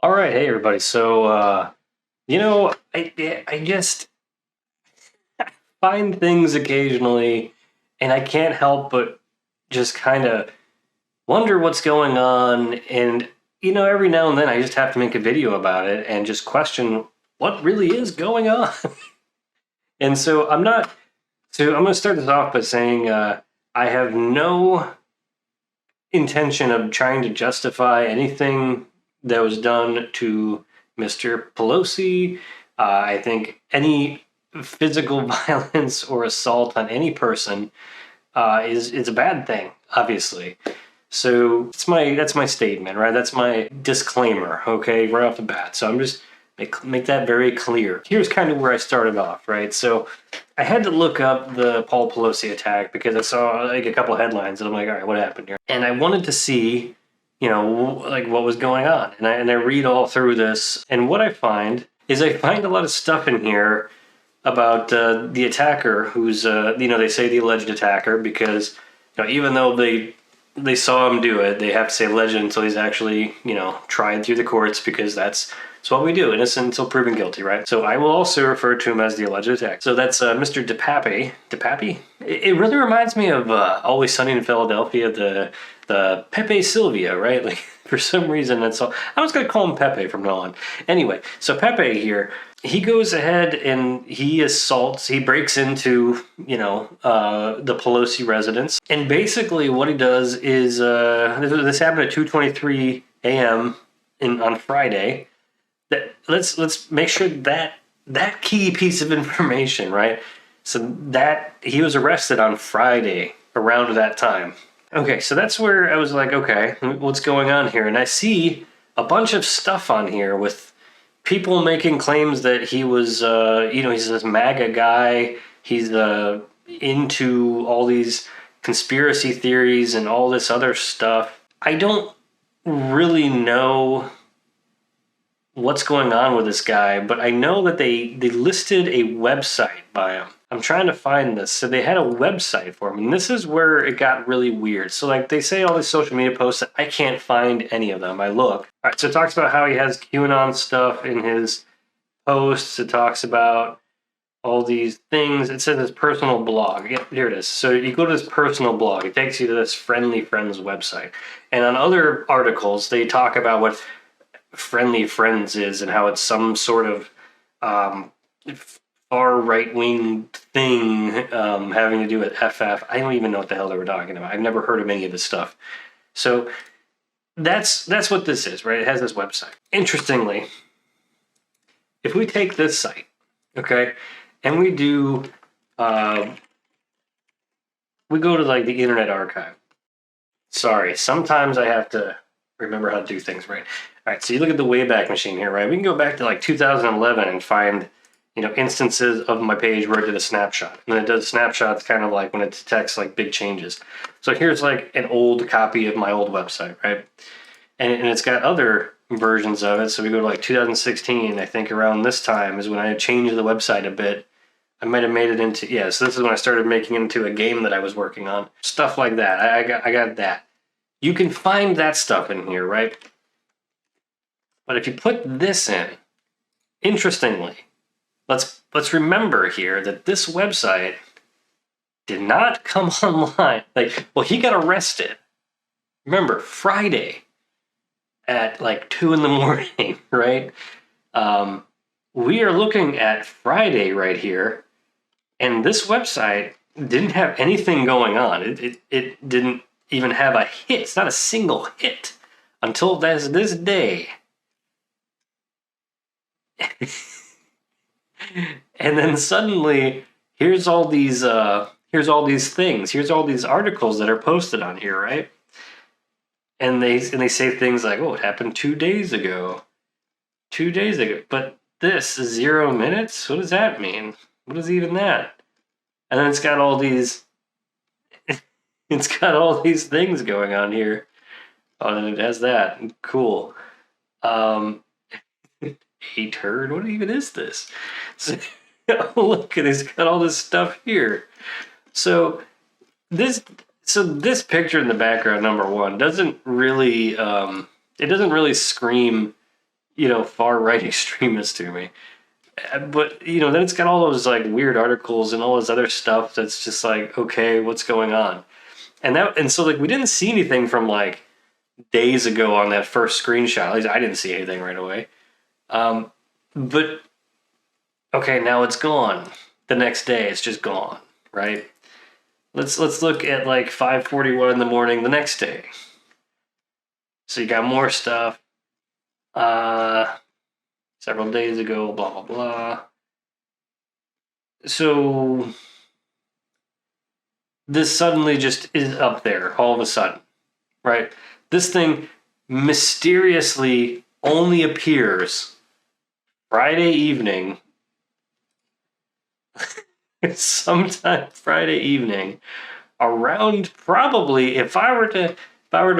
All right, hey everybody. So, I just find things occasionally, and I can't help but just kind of wonder what's going on. And every now and then I just have to make a video about it and just question what really is going on. And so I'm not. So I'm going to start this off by saying I have no intention of trying to justify anything that was done to Mr. Pelosi. I think any physical violence or assault on any person is a bad thing, obviously. So that's my statement, right? That's my disclaimer, okay, right off the bat. So I'm just make that very clear. Here's kind of where I started off, right? So I had to look up the Paul Pelosi attack because I saw like a couple headlines and I'm like, all right, what happened here? And I wanted to see, like what was going on. And I read all through this, and what I find is I find a lot of stuff in here about the attacker, who's they say the alleged attacker because even though they saw him do it, they have to say alleged until he's actually tried through the courts, because that's what we do, innocent until proven guilty, right? So I will also refer to him as the alleged attacker. So that's Mr. Depape. Depape? It really reminds me of Always Sunny in Philadelphia, the Pepe Silvia, right? Like for some reason that's all. I was gonna call him Pepe from now on. Anyway, so Pepe here, he goes ahead and he breaks into, the Pelosi residence. And basically what he does is, this happened at 2:23 a.m. on Friday. Let's make sure that key piece of information, right? So that he was arrested on Friday around that time. Okay, so that's where I was like, okay, what's going on here? And I see a bunch of stuff on here with people making claims that he was, he's this MAGA guy. He's into all these conspiracy theories and all this other stuff. I don't really know what's going on with this guy, but I know that they listed a website by him. I'm trying to find this. So they had a website for him, and this is where it got really weird. So like they say all these social media posts, that I can't find any of them. I look. All right, so it talks about how he has QAnon stuff in his posts. It talks about all these things. It says his personal blog. Yeah, here it is. So you go to this personal blog. It takes you to this Friendly Friends website. And on other articles, they talk about what Friendly Friends is and how it's some sort of far right-wing thing having to do with FF. I don't even know what the hell they were talking about. I've never heard of any of this stuff. So that's what this is, right? It has this website. Interestingly, if we take this site, okay, and we do, we go to like the Internet Archive. Sorry, sometimes I have to remember how to do things right. All right, so you look at the Wayback Machine here, right? We can go back to like 2011 and find, instances of my page where it did a snapshot. And then it does snapshots kind of like when it detects like big changes. So here's like an old copy of my old website, right? And it's got other versions of it. So we go to like 2016, I think around this time is when I changed the website a bit. I might have made it into, so this is when I started making it into a game that I was working on. Stuff like that. I got that. You can find that stuff in here, right? But if you put this in, interestingly, let's remember here that this website did not come online. He got arrested. Remember, Friday at like 2 a.m, right? We are looking at Friday right here, and this website didn't have anything going on. It didn't even have a hit. It's not a single hit until this day. And then suddenly, here's all these things. Here's all these articles that are posted on here, right? And they say things like, "Oh, it happened 2 days ago." 2 days ago. But this is 0 minutes. What does that mean? What is even that? And then it's got all these. It's got all these things going on here. Oh, and it has that. Cool. A turd? What even is this? So, look, it's got all this stuff here. So this picture in the background, number one, doesn't really it doesn't really scream far right extremist to me. But then it's got all those like weird articles and all this other stuff that's just like, okay, what's going on? And so like we didn't see anything from like days ago on that first screenshot. At least I didn't see anything right away. But okay, now it's gone. The next day, it's just gone, right? Let's look at like 5:41 in the morning the next day. So you got more stuff. Several days ago, blah blah blah. So this suddenly just is up there all of a sudden, right? This thing mysteriously only appears Friday evening, sometime Friday evening, around probably if I were to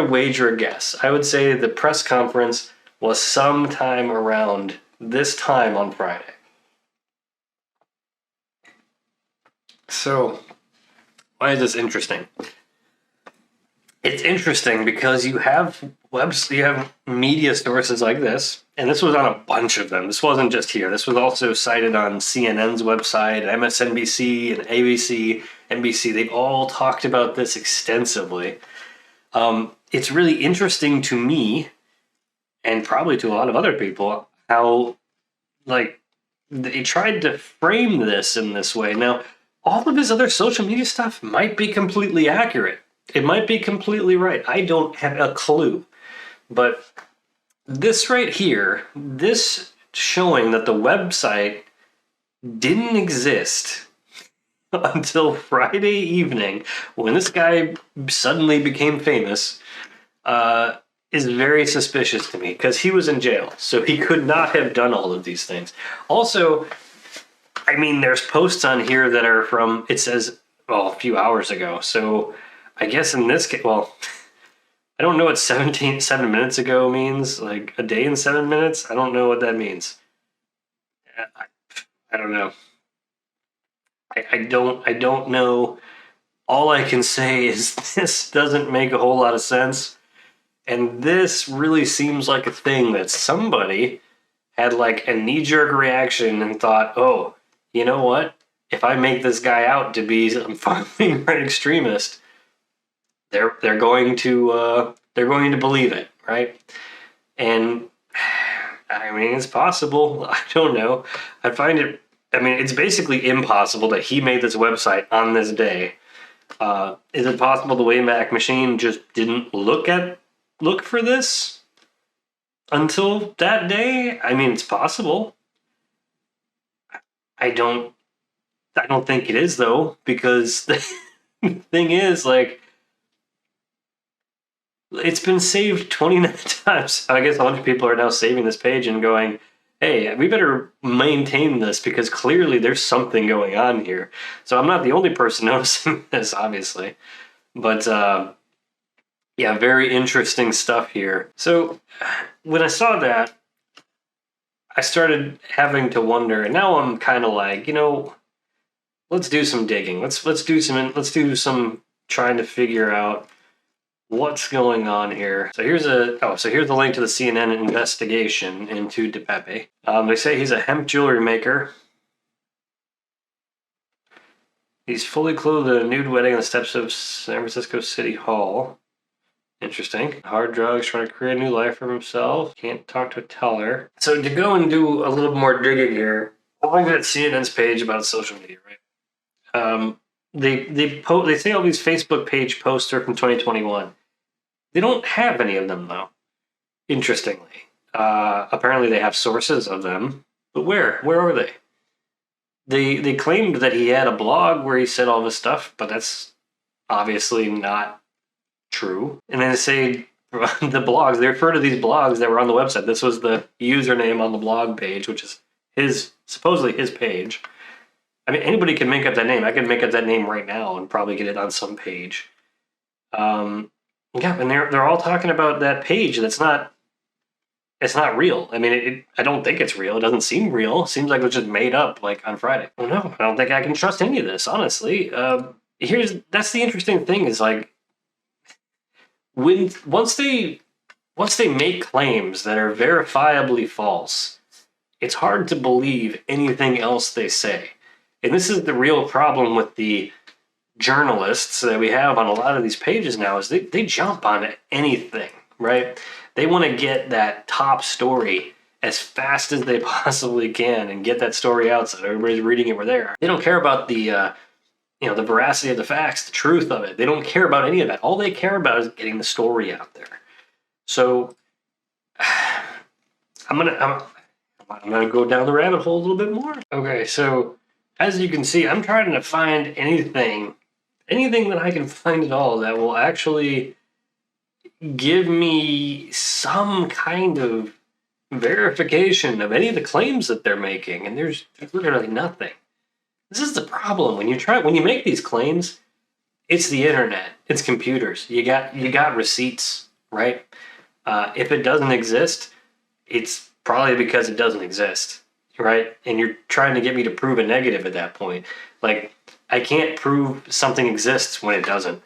wager a guess, I would say the press conference was sometime around this time on Friday. So, why is this interesting? It's interesting because you have media sources like this, and this was on a bunch of them. This wasn't just here. This was also cited on CNN's website, MSNBC, and ABC, NBC. They've all talked about this extensively. It's really interesting to me, and probably to a lot of other people, how like they tried to frame this in this way. Now, all of his other social media stuff might be completely accurate. It might be completely right. I don't have a clue. But this right here, this showing that the website didn't exist until Friday evening when this guy suddenly became famous, is very suspicious to me because he was in jail. So he could not have done all of these things. Also, I mean, there's posts on here that are from, it says, well, a few hours ago. So I guess in this case, well, I don't know what 7 minutes ago means. Like a day and 7 minutes? I don't know what that means. I don't know. I don't know. All I can say is this doesn't make a whole lot of sense. And this really seems like a thing that somebody had like a knee-jerk reaction and thought, oh, you know what? If I make this guy out to be some fucking right extremist, they're going to believe it, right? And I mean, it's possible. I don't know. I find it. I mean, it's basically impossible that he made this website on this day. Is it possible the Wayback Machine just didn't look for this until that day? I mean, it's possible. I don't think it is though, because the thing is, like, it's been saved 29 times. I guess a bunch of people are now saving this page and going, hey, we better maintain this because clearly there's something going on here. So I'm not the only person noticing this, obviously. But yeah, very interesting stuff here. So when I saw that, I started having to wonder, and now I'm kind of like, let's do some digging. Let's do some trying to figure out what's going on here. So here's the link to the CNN investigation into Depape. They say he's a hemp jewelry maker. He's fully clothed at a nude wedding on the steps of San Francisco City Hall. Interesting. Hard drugs, trying to create a new life for himself. Can't talk to a teller. So to go and do a little more digging here, I'm looking at CNN's page about social media, right? They say all these Facebook page posts are from 2021. They don't have any of them though. Interestingly, apparently they have sources of them, but where are they? They claimed that he had a blog where he said all this stuff, but that's obviously not true. And then they say the blogs, they refer to these blogs that were on the website. This was the username on the blog page, which is supposedly his page. I mean, anybody can make up that name. I can make up that name right now and probably get it on some page. Yeah, and they're all talking about that page. It's not real. I mean, I don't think it's real. It doesn't seem real. It seems like it was just made up, like on Friday. Oh no, I don't think I can trust any of this, honestly. That's the interesting thing is like once they once they make claims that are verifiably false, it's hard to believe anything else they say. And this is the real problem with the journalists that we have on a lot of these pages now, is they jump on anything, right? They want to get that top story as fast as they possibly can and get that story out so everybody's reading it. We're there. They don't care about the the veracity of the facts, the truth of it. They don't care about any of that. All they care about is getting the story out there. So I'm gonna go down the rabbit hole a little bit more. Okay, so as you can see, I'm trying to find anything that I can find at all that will actually give me some kind of verification of any of the claims that they're making, and there's literally nothing. This is the problem when you make these claims. It's the internet, it's computers. You got receipts, right? If it doesn't exist, it's probably because it doesn't exist, right? And you're trying to get me to prove a negative at that point. Like, I can't prove something exists when it doesn't.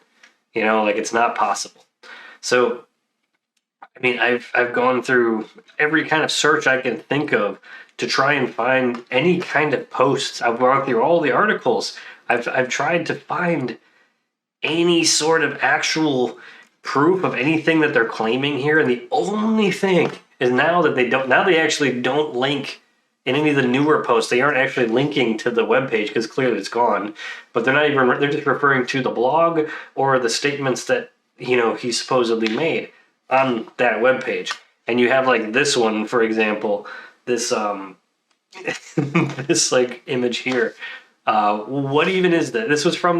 Like, it's not possible. So, I mean, I've gone through every kind of search I can think of to try and find any kind of posts. I've gone through all the articles. I've tried to find any sort of actual proof of anything that they're claiming here, and the only thing is now they actually don't link in any of the newer posts. They aren't actually linking to the webpage because clearly it's gone, but they're just referring to the blog or the statements that he supposedly made on that webpage. And you have like this one, for example, this this like image here. What even is that? This was from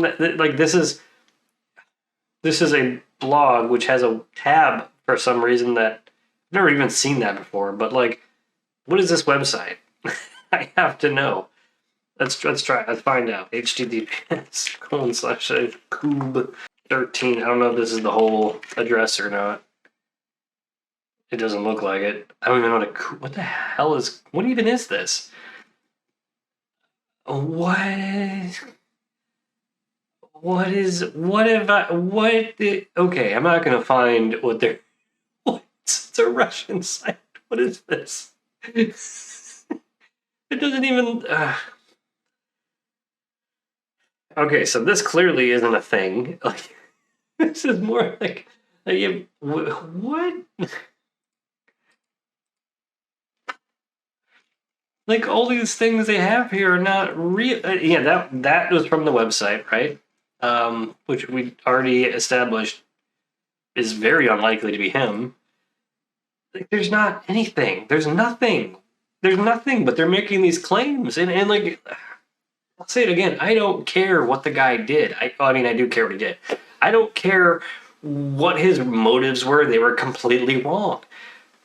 this is a blog which has a tab for some reason that I've never even seen that before. But like, what is this website? I have to know. Let's try. Let's find out. https://kube13. I don't know if this is the whole address or not. It doesn't look like it. I don't even know what the hell is. What even is this? What okay, I'm not gonna find what they're. What? It's a Russian site. What is this? It doesn't even. Okay, so this clearly isn't a thing. Like, this is more like what? Like, all these things they have here are not real. Yeah, that was from the website, right? Which we already established is very unlikely to be him. Like, there's not anything. There's nothing. There's nothing, but they're making these claims. And like, I'll say it again. I don't care what the guy did. I mean, I do care what he did. I don't care what his motives were. They were completely wrong.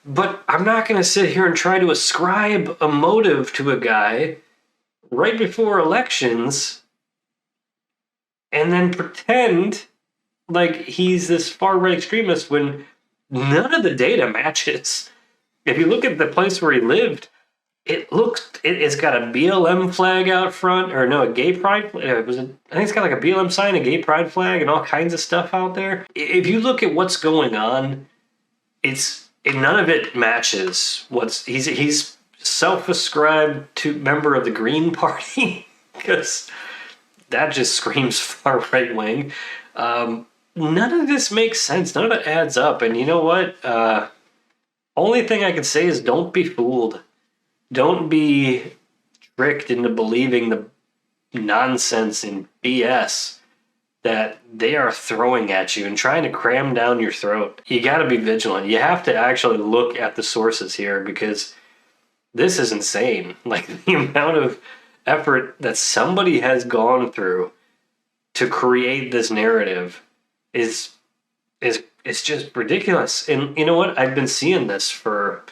But I'm not going to sit here and try to ascribe a motive to a guy right before elections and then pretend like he's this far-right extremist when none of the data matches. If you look at the place where he lived, it's got a BLM flag out front, or no, a gay pride flag. I think it's got like a BLM sign, a gay pride flag, and all kinds of stuff out there. If you look at what's going on, none of it matches. He's self-ascribed to member of the Green Party because that just screams far right wing. None of this makes sense. None of it adds up. And you know what? Only thing I can say is don't be fooled. Don't be tricked into believing the nonsense and BS that they are throwing at you and trying to cram down your throat. You got to be vigilant. You have to actually look at the sources here, because this is insane. Like, the amount of effort that somebody has gone through to create this narrative is just ridiculous. And you know what? I've been seeing this for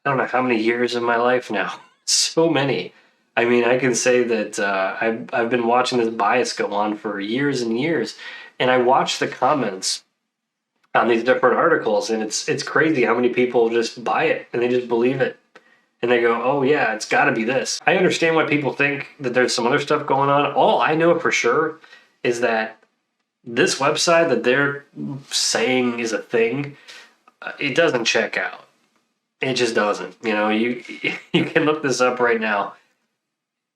I don't know how many years in my life now. So many. I mean, I can say that I've been watching this bias go on for years and years, and I watch the comments on these different articles, and it's crazy how many people just buy it and they just believe it, and they go, "Oh yeah, it's got to be this." I understand why people think that there's some other stuff going on. All I know for sure is that this website that they're saying is a thing, it doesn't check out. It just doesn't. You know, you you can look this up right now.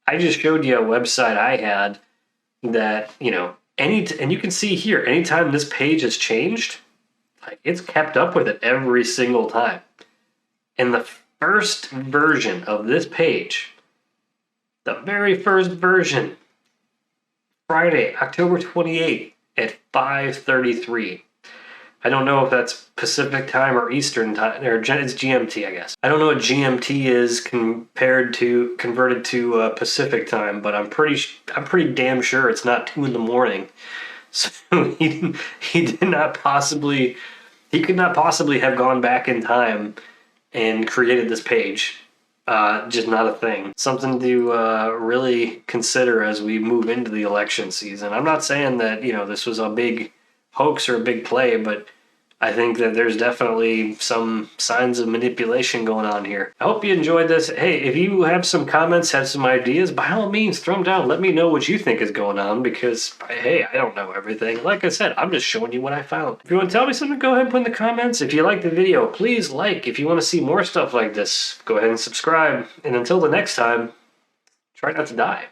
I just showed you a website I had that, you know, and you can see here, anytime this page has changed, like it's kept up with it every single time. And the first version of this page, the very first version, Friday, October 28th at 5:33. I don't know if that's Pacific time or Eastern time, or it's GMT, I guess. I don't know what GMT is converted to Pacific time, but I'm pretty damn sure it's not 2 in the morning. So he could not possibly have gone back in time and created this page. Just not a thing. Something to really consider as we move into the election season. I'm not saying that, you know, this was a big hoax or a big play, but I think that there's definitely some signs of manipulation going on here. I hope you enjoyed this. Hey, if you have some comments, have some ideas, by all means, throw them down. Let me know what you think is going on because, hey, I don't know everything. Like I said, I'm just showing you what I found. If you want to tell me something, go ahead and put in the comments. If you like the video, please like. If you want to see more stuff like this, go ahead and subscribe. And until the next time, try not to die.